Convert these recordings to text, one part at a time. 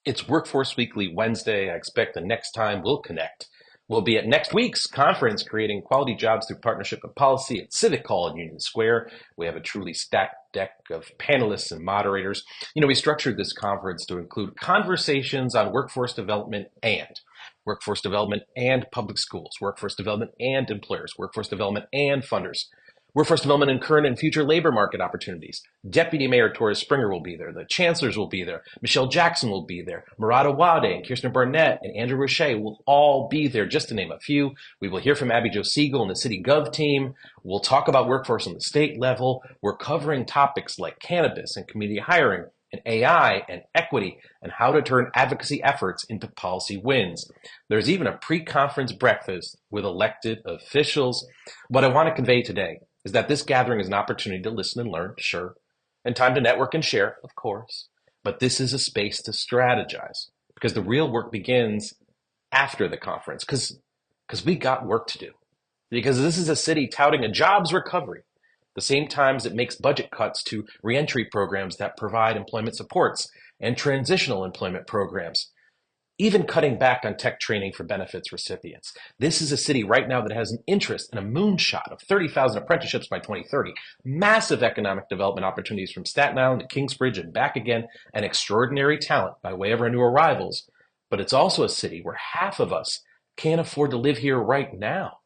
It's Workforce Weekly Wednesday. I expect the next time we'll connect will be at next week's conference, Creating Quality Jobs Through Partnership and Policy at Civic Hall in Union Square. We have a truly stacked deck of panelists and moderators. We structured this conference to include conversations on workforce development and public schools, workforce development and employers, workforce development and funders, workforce development and current and future labor market opportunities. Deputy Mayor Torres Springer will be there. The chancellors will be there. Michelle Jackson will be there. Murata Wade and Kirsten Barnett and Andrew Roche will all be there, just to name a few. We will hear from Abby Jo Siegel and the City Gov team. We'll talk about workforce on the state level. We're covering topics like cannabis and community hiring and AI and equity and how to turn advocacy efforts into policy wins. There's even a pre-conference breakfast with elected officials. What I want to convey today is that this gathering is an opportunity to listen and learn, sure, and time to network and share, of course. But this is a space to strategize because the real work begins after the conference because we got work to do. Because this is a city touting a jobs recovery, the same time as it makes budget cuts to reentry programs that provide employment supports and transitional employment programs, even cutting back on tech training for benefits recipients. This is a city right now that has an interest in a moonshot of 30,000 apprenticeships by 2030, massive economic development opportunities from Staten Island to Kingsbridge and back again, and extraordinary talent by way of our new arrivals. But it's also a city where half of us can't afford to live here right now.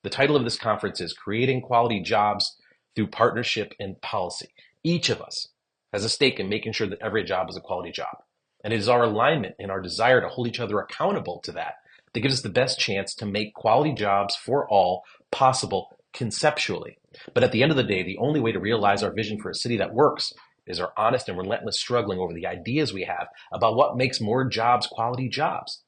The title of this conference is Creating Quality Jobs Through Partnership and Policy. Each of us has a stake in making sure that every job is a quality job. And it is our alignment and our desire to hold each other accountable to that gives us the best chance to make quality jobs for all possible conceptually. But at the end of the day, the only way to realize our vision for a city that works is our honest and relentless struggling over the ideas we have about what makes more jobs quality jobs.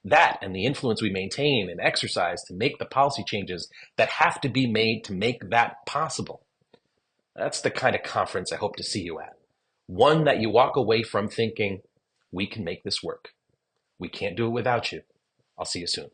That and the influence we maintain and exercise to make the policy changes that have to be made to make that possible. That's the kind of conference I hope to see you at. One that you walk away from thinking, we can make this work. We can't do it without you. I'll see you soon.